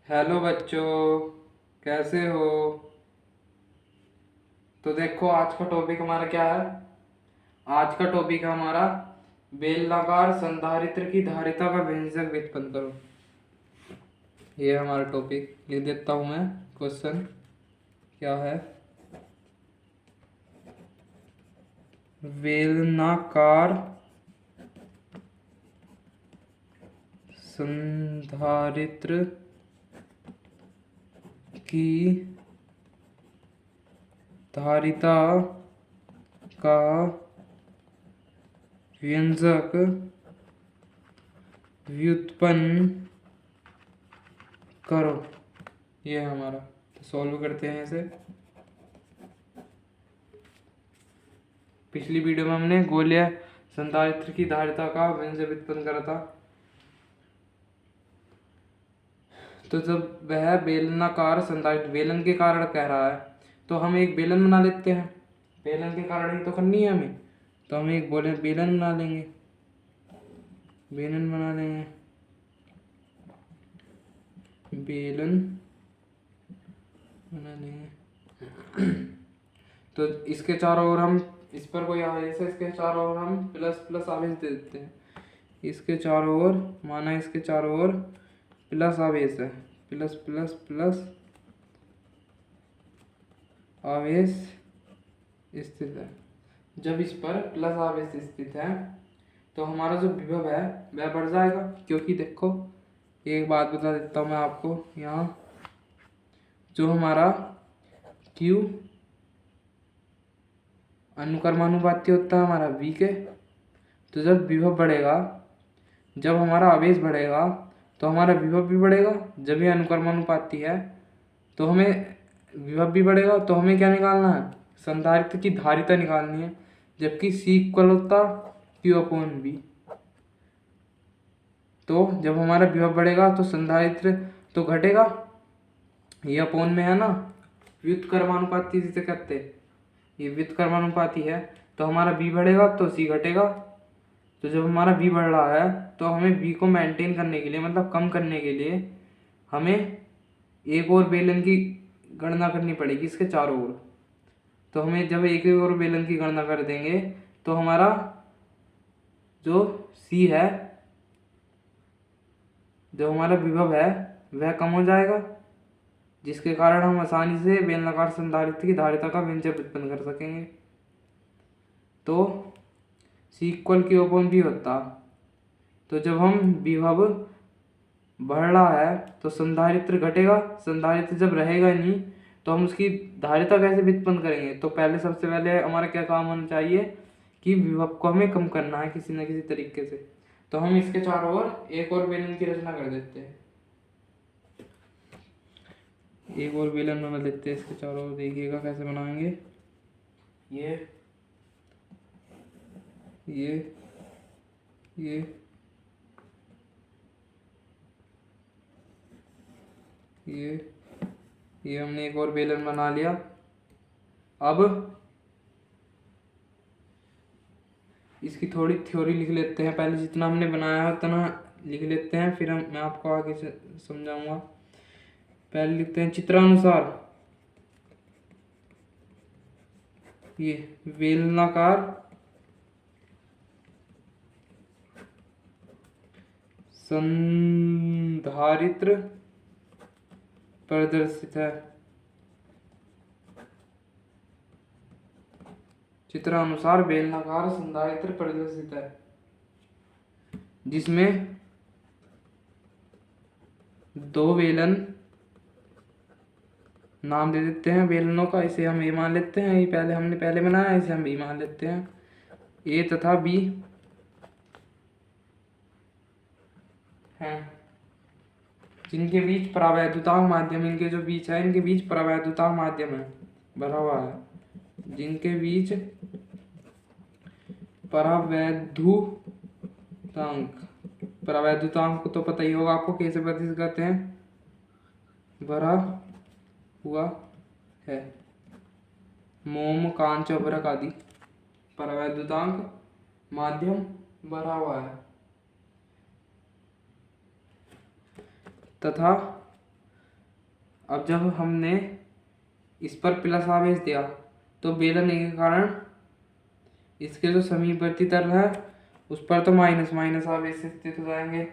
Hello बच्चों, कैसे हो? तो देखो, आज का टॉपिक हमारा क्या है। आज का टॉपिक है हमारा बेलनाकार संधारित्र की धारिता का व्यंजक व्युत्पन्न करो। ये है हमारा टॉपिक। लिख देता हूँ मैं। क्वेश्चन क्या है? बेलनाकार संधारित्र की धारिता का व्यंजक व्युत्पन्न करो। ये है हमारा। तो सॉल्व करते हैं इसे। पिछली वीडियो में हमने गोलीय संधारित्र की धारिता का व्यंजक व्युत्पन्न करा था। तो जब वह बेलनाकार संधारित्र बेलन के कारण कह रहा है, तो हम एक बेलन बना लेते हैं। बेलन के कारण ही तो करनी है हमें, तो हम एक बोले बेलन बना लेंगे। बेलन बना लेंगे। बेलन बना लेंगे। तो इसके चारों ओर हम, इस पर कोई आवेश है, इसके चारों ओर हम प्लस प्लस आवेश दे देते हैं। इसके चारों ओर माना, इसके चारों ओर प्लस आवेश है। प्लस प्लस प्लस आवेश स्थित है। जब इस पर प्लस आवेश स्थित है, तो हमारा जो विभव है वह बढ़ जाएगा। क्योंकि देखो, एक बात बता देता हूँ मैं आपको। यहाँ जो हमारा Q अनुक्रमानुपाती होता है हमारा V के, तो जब विभव बढ़ेगा, जब हमारा आवेश बढ़ेगा, तो हमारा विभव भी बढ़ेगा। जब ये अनुक्रमानुपाती है, तो हमें विभव भी बढ़ेगा। तो हमें क्या निकालना है? संधारित्र की धारिता निकालनी है। जबकि C इक्वल होता Q/V। तो जब हमारा विभव बढ़ेगा तो संधारित्र तो घटेगा। ये अपोन में है ना, व्युत्क्रमानुपाती जिसे कहते हैं। ये व्युत्क्रमानुपाती है, तो हमारा B बढ़ेगा तो C घटेगा। तो जब हमारा B बढ़ रहा है, तो हमें B को मेंटेन करने के लिए, मतलब कम करने के लिए, हमें एक और बेलन की गणना करनी पड़ेगी इसके चारों ओर। तो हमें जब एक और बेलन की गणना कर देंगे, तो हमारा जो C है, जो हमारा विभव है, वह कम हो जाएगा, जिसके कारण हम आसानी से बेलनाकार संधारित्र की धारिता का व्यंजक उत्पन्न कर सकेंगे। तो C इक्वल Q/V होता। तो जब हम विभव बढ़ रहा है, तो संधारित्र घटेगा। संधारित्र जब रहेगा नहीं, तो हम उसकी धारिता कैसे व्युत्पन्न करेंगे? तो पहले, सबसे पहले हमारा क्या काम होना चाहिए कि विभव को हमें कम करना है किसी न किसी तरीके से। तो हम इसके चारों ओर एक और बेलन की रचना कर देते हैं। एक और बेलन बना लेते हैं इसके चारों ओर। देखिएगा कैसे बनाएंगे। ये ये ये ये हमने एक और बेलन बना लिया। अब इसकी थोड़ी थ्योरी लिख लेते हैं। पहले जितना हमने बनाया है उतना लिख लेते हैं, फिर मैं आपको आगे से समझाऊंगा। पहले लिखते हैं चित्रानुसार। ये बेलनाकार संधारित्र प्रदर्शित है। चित्रानुसार बेलनाकार संधारित्र प्रदर्शित है, जिसमें दो बेलन, नाम दे देते हैं बेलनों का। इसे हम ए मान लेते हैं। ये हमने पहले बनाया, इसे हम बी मान लेते हैं। ए तथा बी हैं, जिनके बीच परावैद्युतांक माध्यम, इनके जो बीच है, इनके बीच परावैद्युतांक माध्यम है, भरा हुआ है। जिनके बीच परावैद्युतांक, परावैद्युतांक को तो पता ही होगा आपको, कैसे प्रदर्शित करते हैं, भरा हुआ है। मोम, कांच, अभ्रक आदि परावैद्युतांक माध्यम भरा हुआ है। तथा अब जब हमने इस पर प्लस आवेश दिया तो बेलने के कारण इसके जो समीपवर्ती तल है उस पर तो माइनस माइनस आवेश स्थित हो जाएंगे।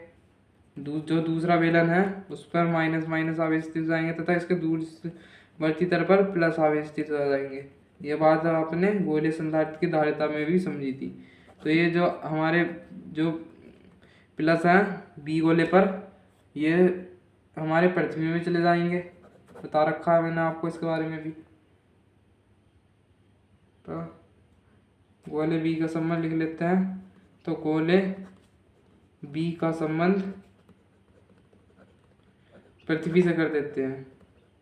जो दूसरा बेलन है उस पर माइनस माइनस आवेश स्थित हो जाएंगे तथा इसके दूरवर्ती तल पर प्लस आवेश स्थित हो जाएंगे। यह बात आपने गोलीय संधारित्र की धारिता में भी समझी थी। तो ये जो हमारे जो प्लस हैं बी गोले पर, ये हमारे पृथ्वी में चले जाएंगे। बता रखा है मैंने आपको इसके बारे में भी। तो गोले बी का संबंध लिख लेते हैं। तो गोले बी का संबंध पृथ्वी से कर देते हैं,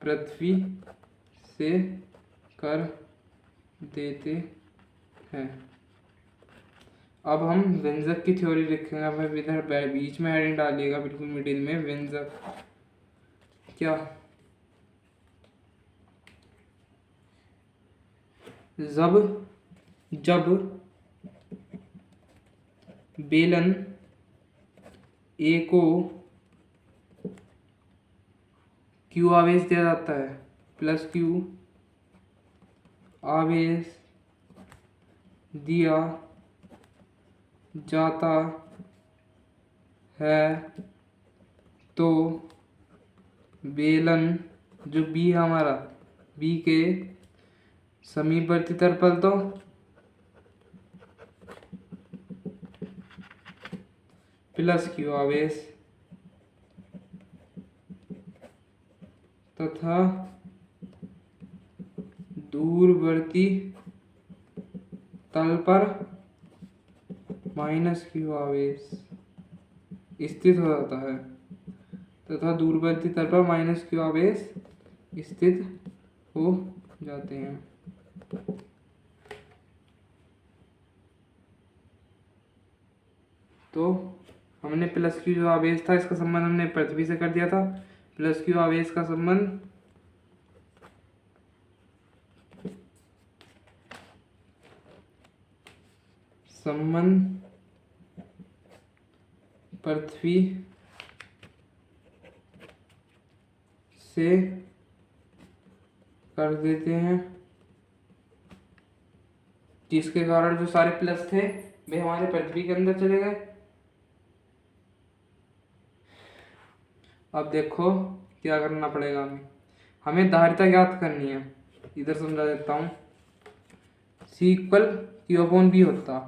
पृथ्वी से कर देते हैं। अब हम व्यंजक की थ्योरी लिखेंगे। अब इधर बीच में हेडिंग डालिएगा, बिल्कुल मिडिल में, व्यंजक क्या। जब बेलन ए को क्यू आवेश दिया जाता है, प्लस क्यू आवेश दिया जाता है, तो बेलन जो बी है हमारा, बी के समीपवर्ती तल तो प्लस क्यू आवेश तथा दूरवर्ती तल पर माइनस क्यू आवेश स्थित हो जाता है, तथा दूरवर्ती तल पर माइनस क्यू आवेश स्थित हो जाते हैं। तो हमने प्लस क्यू जो आवेश था इसका संबंध हमने पृथ्वी से कर दिया था। प्लस क्यू आवेश का संबंध पृथ्वी से कर देते हैं, जिसके कारण जो सारे प्लस थे वे हमारे पृथ्वी के अंदर चले गए। अब देखो क्या करना पड़ेगा हमें धारिता ज्ञात करनी है। इधर समझा देता हूँ। सी इक्वल क्यू अपॉन बी होता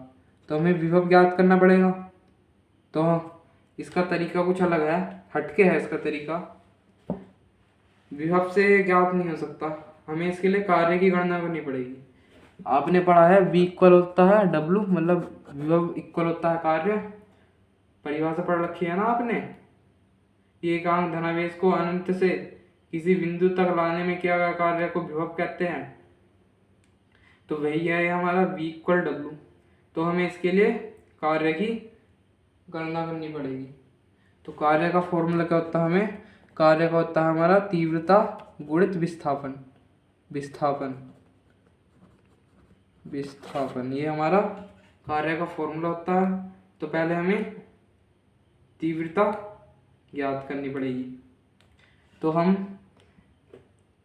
तो हमें विभव ज्ञात करना पड़ेगा। तो इसका तरीका कुछ अलग है, हटके है इसका तरीका। विभव से ज्ञात नहीं हो सकता, हमें इसके लिए कार्य की गणना करनी पड़ेगी। आपने पढ़ा है V इक्वल होता है W, मतलब विभव इक्वल होता है कार्य। परिभाषा पढ़ रखी है ना आपने। एकांक धनावेश को अनंत से किसी बिंदु तक लाने में किया गया कार्य को विभव कहते हैं। तो वही है हमारा V इक्वल W। तो हमें इसके लिए कार्य की गणना करनी पड़ेगी। तो कार्य का फॉर्मूला क्या होता है, हमें कार्य का होता है हमारा तीव्रता गुणित विस्थापन। विस्थापन ये हमारा कार्य का फॉर्मूला होता है। तो पहले हमें तीव्रता ज्ञात करनी पड़ेगी। तो हम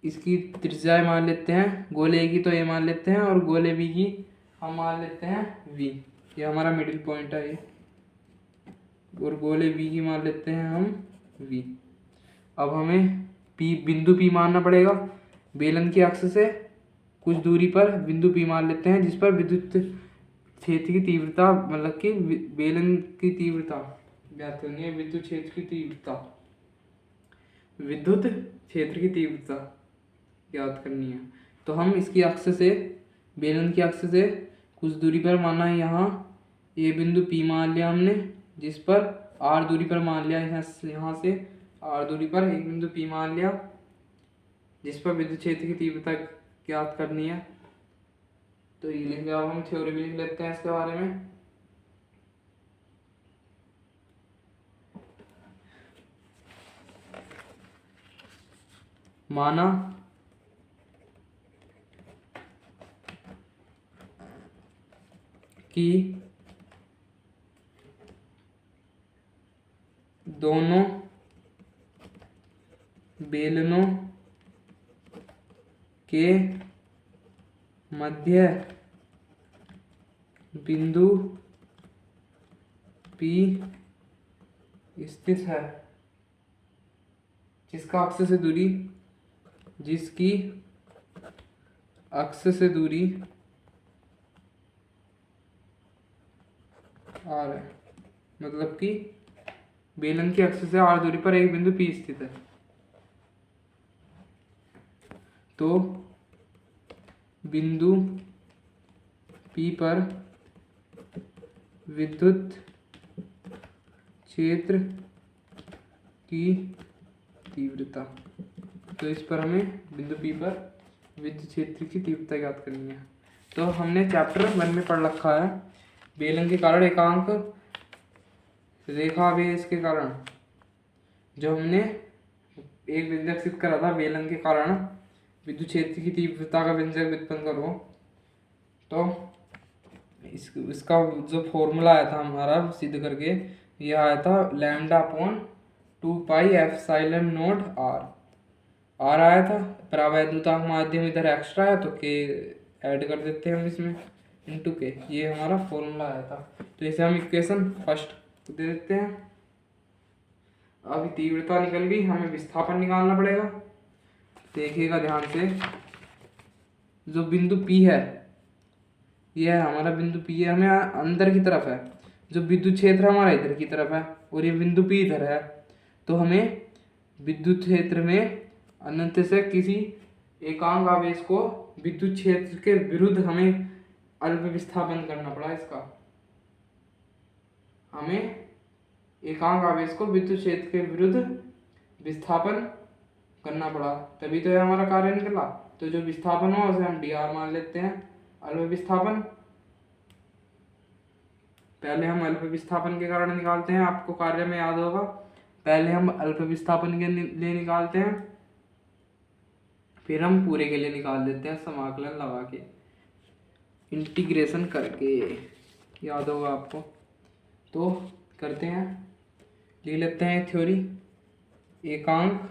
इसकी त्रिज्या मान लेते हैं, गोले ए की तो ए मान लेते हैं और गोले बी की हम मान लेते हैं वी। ये हमारा मिडिल पॉइंट है ये, और गोले बी की मान लेते हैं हम वी। अब हमें पी बिंदु पी मानना पड़ेगा। बेलन की अक्ष से कुछ दूरी पर बिंदु पी मान लेते हैं, जिस पर विद्युत क्षेत्र की तीव्रता, मतलब कि बेलन की तीव्रता ज्ञात करनी है। विद्युत क्षेत्र की तीव्रता ज्ञात करनी है। तो हम इसकी अक्ष से, बेलन की अक्ष से कुछ दूरी पर माना है, यहाँ ये बिंदु पी मान लिया हमने, जिस पर आर दूरी पर मान लिया, यहाँ से आर दूरी पर एक बिंदु पी मान लिया, जिस पर विद्युत क्षेत्र की तीव्रता ज्ञात करनी है। तो ये लिख लिया। अब हम थ्योरी भी लिख लेते हैं इसके बारे में। माना कि दोनों बेलनों के मध्य बिंदु P स्थित है, जिसकी अक्ष से दूरी r है। मतलब कि बेलन की अक्ष से r दूरी पर एक बिंदु P स्थित है। तो बिंदु P पर विद्युत क्षेत्र की तीव्रता, तो इस पर हमें बिंदु P पर विद्युत क्षेत्र की तीव्रता ज्ञात करनी है। तो हमने चैप्टर 1 में पढ़ रखा है बेलन के कारण एकांक रेखावेश के कारण, जो हमने एक व्यंजक विकसित करा था बेलन के कारण विद्युत क्षेत्र की तीव्रता का व्यंजक व्युत्पन्न करो। तो इसका जो फॉर्मूला आया था हमारा सिद्ध करके, यह आया था λ/2πε0 r आया था। परावैद्युतांक माध्यम इधर एक्स्ट्रा है तो के ऐड कर देते हैं हम इसमें इंटू के, ये हमारा फॉर्मूला आया था। तो इसे हम इक्वेशन फर्स्ट दे देते हैं। अभी तीव्रता निकल गई, हमें विस्थापन निकालना पड़ेगा। देखिएगा ध्यान से, जो बिंदु P है, यह हमारा बिंदु P है, हमें अंदर की तरफ है। जो विद्युत क्षेत्र हमारा इधर की तरफ है और ये बिंदु P इधर है। तो हमें विद्युत क्षेत्र में अनंत से किसी एकांक आवेश को विद्युत क्षेत्र के विरुद्ध हमें अल्प विस्थापन करना पड़ा। इसका हमें एकांक आवेश को विद्युत क्षेत्र के विरुद्ध विस्थापन करना पड़ा, तभी तो यह हमारा कार्य निकला। तो जो विस्थापन हो उसे हम dr मान लेते हैं, अल्प विस्थापन। पहले हम अल्प विस्थापन के कारण निकालते हैं, आपको कार्य में याद होगा। पहले हम अल्प विस्थापन के लिए निकालते हैं, फिर हम पूरे के लिए निकाल देते हैं समाकलन लगा के, इंटीग्रेशन करके, याद होगा आपको। तो करते हैं, लिख लेते हैं थ्योरी। एकांक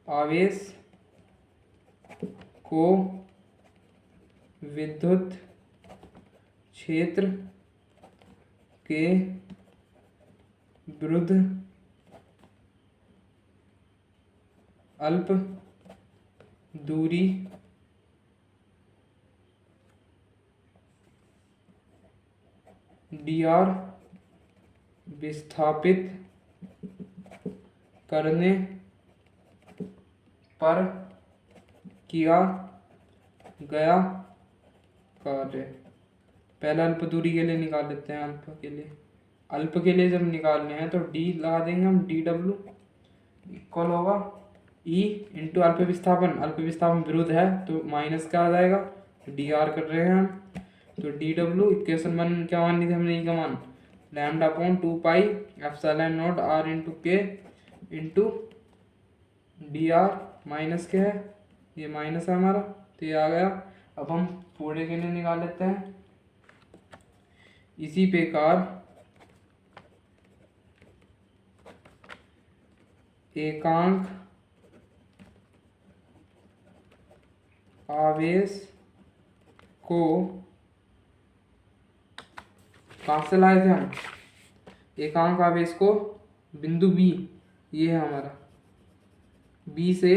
आवेश को विद्युत क्षेत्र के विरुद्ध अल्प दूरी dr विस्थापित करने पर किया गया कार्य। पहला अल्प दूरी के लिए निकाल लेते हैं। अल्प के लिए जब निकालने हैं तो d लगा देंगे हम, dw इक्वल होगा E इंटू अल्प विस्थापन विरुद्ध है तो माइनस क्या आ जाएगा, dr कर रहे हैं हम। तो dw इक्वेशन 1 क्या मान ली थी हमने, E का मान λ/2πε0 r इंटू के इंटू dr माइनस के है, ये माइनस है हमारा, तो ये आ गया। अब हम पूरे के लिए निकाल लेते हैं। इसी प्रकार एकांक आवेश को कहाँ से लाए थे हम, एकांक आवेश को बिंदु B, ये है हमारा B से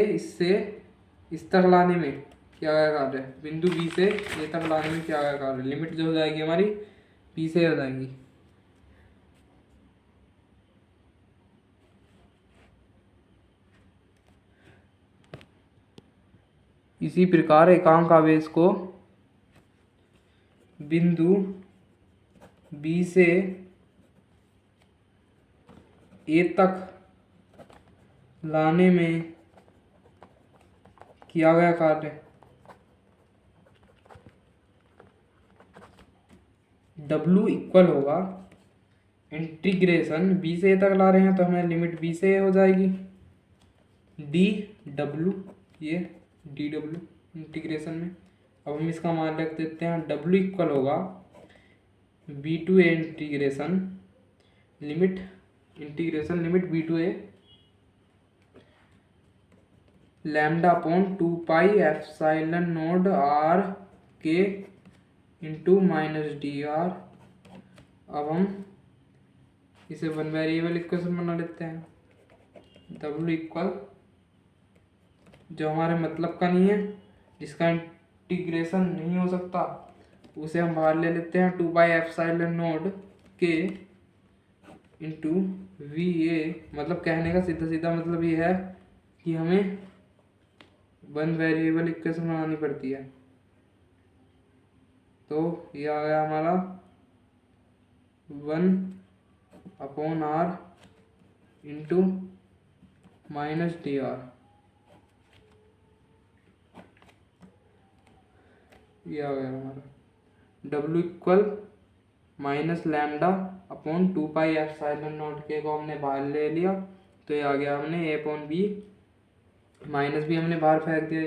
इस तक लाने में क्या गया कार्य, बिंदु B से ये तक लाने में क्या गया कार्य। लिमिट जो हो जाएगी हमारी B से हो जाएगी। इसी प्रकार एकांक आवेश को बिंदु B से A तक लाने में किया गया कार्य W इक्वल होगा इंटीग्रेशन, B से A तक ला रहे हैं तो हमें लिमिट B से हो जाएगी dw, ये dw इंटीग्रेशन में। अब हम इसका मान रख देते हैं, W इक्वल होगा B to A integration limit B to A lambda upon 2 pi epsilon naught r के इंटू माइनस डी आर। अब हम इसे वन वेरिएबल इक्वेशन बना लेते हैं। डब्ल्यू इक्वल, जो हमारे मतलब का नहीं है, जिसका इंटीग्रेशन नहीं हो सकता, उसे हम बाहर ले लेते हैं। 2 पाई एप्सिलॉन नोड के इंटू वी ए। मतलब कहने का सीधा सीधा मतलब ये है कि हमें वन वेरिएबल इक्वेशन बनानी पड़ती है। तो ये आ गया हमारा 1/r into minus d are. ये आ गया हमारा W equal minus lambda upon 2 pi epsilon naught के को हमने बाहर ले लिया, तो ये आ गया हमने ए अपॉन बी। माइनस भी हमने बाहर फेंक दिया,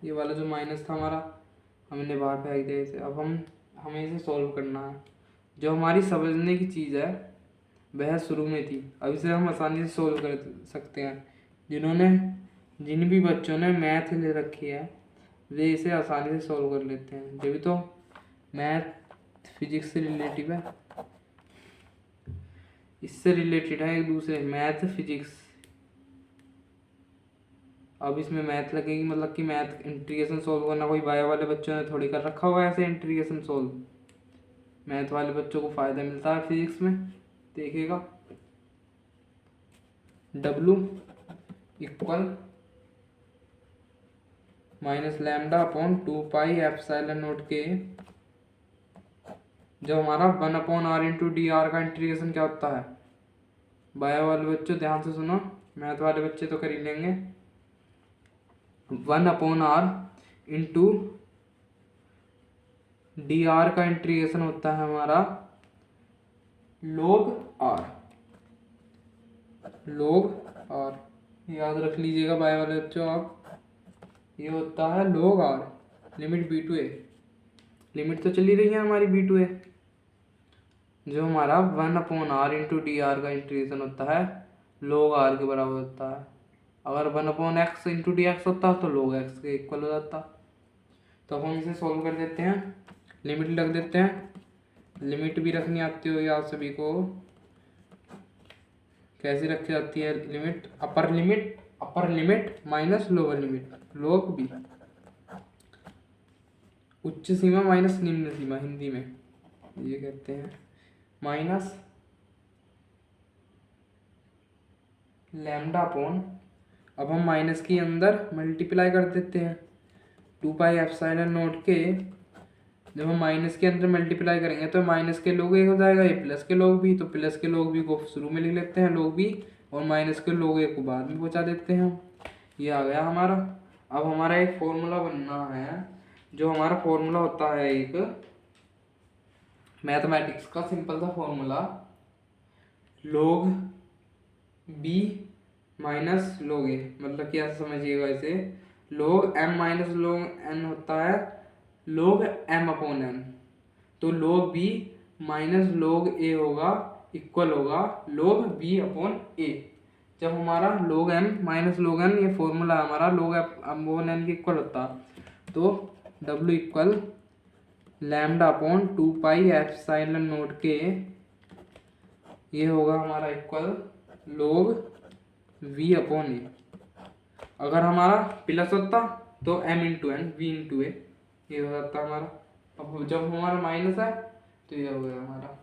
ये वाला जो माइनस था हमारा हमने बाहर फेंक दिया इसे। अब हमें इसे सॉल्व करना है। जो हमारी समझने की चीज़ है वह शुरू में थी, अब इसे हम आसानी से सॉल्व कर सकते हैं। जिन भी बच्चों ने मैथ ले रखी है वे इसे आसानी से सॉल्व कर लेते हैं, जब भी तो मैथ फिजिक्स से रिलेटिव है, इससे रिलेटेड है एक दूसरे, मैथ फिजिक्स। अब इसमें मैथ लगेगी, मतलब कि मैथ इंटीग्रेशन सॉल्व करना कोई बायो वाले बच्चों ने थोड़ी कर रखा हुआ है ऐसे इंटीग्रेशन सॉल्व। मैथ वाले बच्चों को फ़ायदा मिलता है फिजिक्स में, देखिएगा। W equal minus lambda upon 2 pi epsilon naught के, जो हमारा 1/r इंटू डी आर का इंटीग्रेशन क्या होता है। बायो वाले बच्चों ध्यान से सुनो, मैथ वाले बच्चे तो कर ही लेंगे। 1/r इंटू डी आर का इंटीग्रेशन होता है हमारा log r। याद रख लीजिएगा बायो वाले बच्चों आप, ये होता है log r। Limit b to a, limit तो चली रही है हमारी बी टू ए। जो हमारा 1/r इंटू डी आर का इंटीग्रेशन होता है log r के बराबर होता है। अगर 1/x इंटू डी एक्स होता तो log x के इक्वल हो जाता। तो हम इसे सॉल्व कर देते हैं, लिमिट लग देते हैं। लिमिट भी रखनी आती होगी आप सभी को, कैसी रखी जाती है limit. Upper limit minus lower limit, log b। उच्च सीमा माइनस निम्न सीमा, हिंदी में ये कहते हैं। माइनस लैम्डा अपॉन, अब हम माइनस के अंदर मल्टीप्लाई कर देते हैं 2 पाई एप्सिलॉन नॉट के। जब हम माइनस के अंदर मल्टीप्लाई करेंगे तो माइनस के लोग एक हो जाएगा, ये प्लस के लोग भी, तो प्लस के लोग भी को शुरू में लिख लेते हैं लोग भी, और माइनस के लोग एक को बाद में पहुंचा देते हैं हम। ये आ गया हमारा। अब हमारा एक फॉर्मूला बनना है, जो हमारा फॉर्मूला होता है एक मैथमेटिक्स का सिंपल सा formula, log b minus log a। मतलब कि ऐसा समझिएगा इसे, log m minus log n होता है log m अपॉन n। तो log b minus log a होगा इक्वल होगा log b अपॉन a। जब हमारा log m minus log n, ये फॉर्मूला हमारा log अपॉन n के इक्वल होता, तो w equal lambda upon 2 pi epsilon naught के, ये होगा हमारा equal log v upon a। अगर हमारा प्लस होता तो m into n, v into a, ये हो जाता हमारा। अब जब हमारा माइनस है तो ये हो गया हमारा।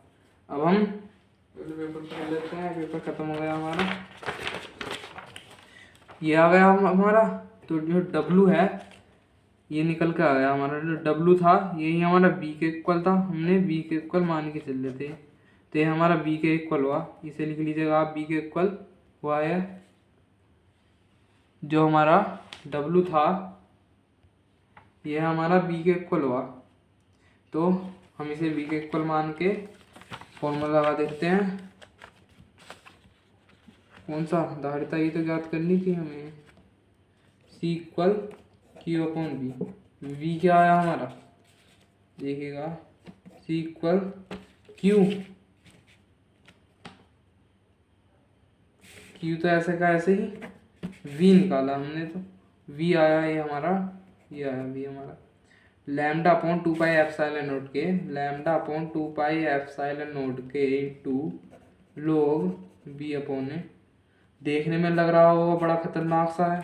अब हम पेपर पढ़ लेते हैं, पेपर खत्म हो गया हमारा, ये आ गया हमारा। तो जो W है ये निकल के आ गया हमारा। जो W था यही हमारा B के इक्वल था, हमने B के इक्वल मान के चल रहे थे, तो ये हमारा B के इक्वल हुआ। इसे लिख लीजिएगा आप, B के इक्वल हुआ है। जो हमारा W था ये हमारा B के इक्वल हुआ, तो हम इसे B के इक्वल मान के फॉर्मूला लगा देते हैं। कौन सा धारिता, ये तो याद करनी थी हमें, C equal Q upon V। V क्या आया हमारा, देखिएगा, C इक्वल Q तो ऐसे का ऐसे ही, V निकाला हमने, तो वी आया, ये हमारा, ये आया वी हमारा lambda upon 2 pi epsilon naught k, lambda upon 2 pi epsilon naught k into log we upon a. देखने में लग रहा होगा बड़ा खतरनाक सा है,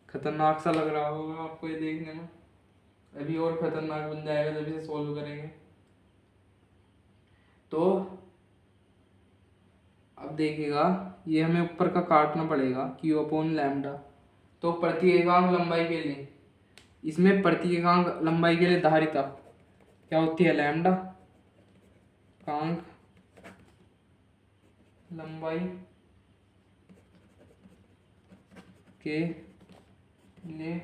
खतरनाक सा लग रहा होगा आपको ये देखने में, अभी और खतरनाक बन जाएगा जब इसे सॉल्व करेंगे। तो अब देखिएगा, ये हमें ऊपर का काटना पड़ेगा क्यू अपॉन लैम्डा। तो प्रति एकांक लंबाई के लिए, इसमें प्रति एकांक लंबाई के लिए धारिता क्या होती है, लैम्डा एकांक लंबाई के लिए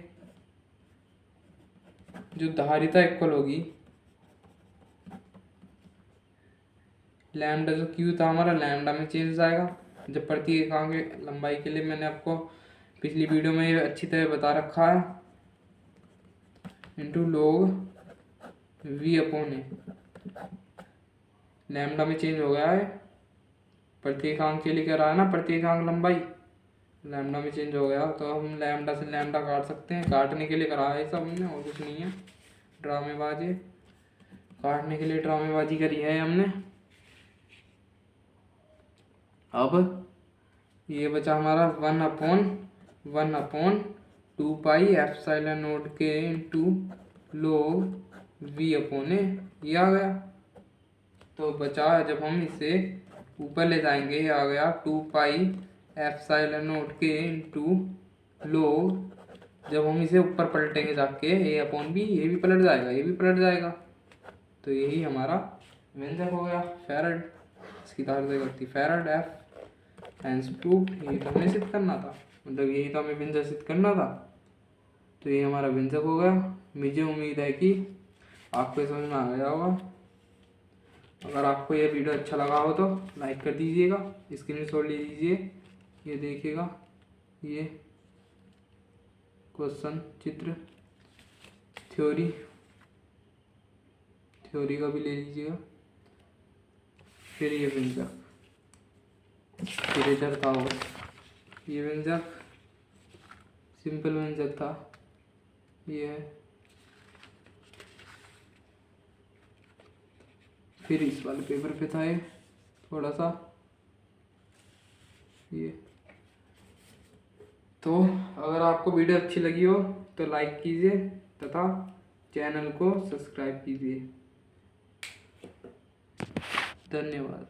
जो धारिता इक्वल होगी, लैम्डा जो क्यू था हमारा लैम्डा में चेंज हो जाएगा। जब प्रति एकांक लंबाई के लिए, मैंने आपको पिछली वीडियो में ये अच्छी तरह बता रखा है, into log we upon a, lambda में चेंज हो गया है, प्रति एकांक के लिए क्या रहा है ना, प्रति एकांक लंबाई, लैम्डा में चेंज हो गया। तो हम लैम्डा से लैम्डा काट सकते हैं, काटने के लिए करा है सब हमने, और कुछ नहीं है, ड्रामेबाजी, काटने के लिए ड्रामेबाजी करी है हमने। अब ये बचा हमारा 1 upon 2 pi epsilon naught k into log we upon ए, ये आ गया। तो बचा, जब हम इसे ऊपर ले जाएंगे, ये आ गया 2 pi epsilon naught k into लोग, जब हम इसे ऊपर पलटेंगे जाके ए अपॉन बी, ये भी पलट जाएगा, ये भी पलट जाएगा। तो यही हमारा व्यंजक हो गया फैराड, इसकी धारिता करती फैराड एफ हैंस प्रूव्ड। यही तो हमें सिद्ध करना था, मतलब यही तो हमें व्यंजक सिद्ध करना था। तो ये हमारा व्यंजक हो गया। मुझे उम्मीद है कि आपको समझ में आ गया होगा। अगर आपको ये वीडियो अच्छा लगा हो तो लाइक कर दीजिएगा, स्क्रीनशॉट ले लीजिए, ये देखिएगा, ये क्वेश्चन चित्र थ्योरी का भी ले लीजिएगा। फिर ये व्यंजक, फिर इधर था वो, ये व्यंजक सिंपल व्यंजक था, ये है। फिर इस वाले पेपर पे था ये थोड़ा सा, ये। तो अगर आपको वीडियो अच्छी लगी हो तो लाइक कीजिए तथा चैनल को सब्सक्राइब कीजिए। धन्यवाद।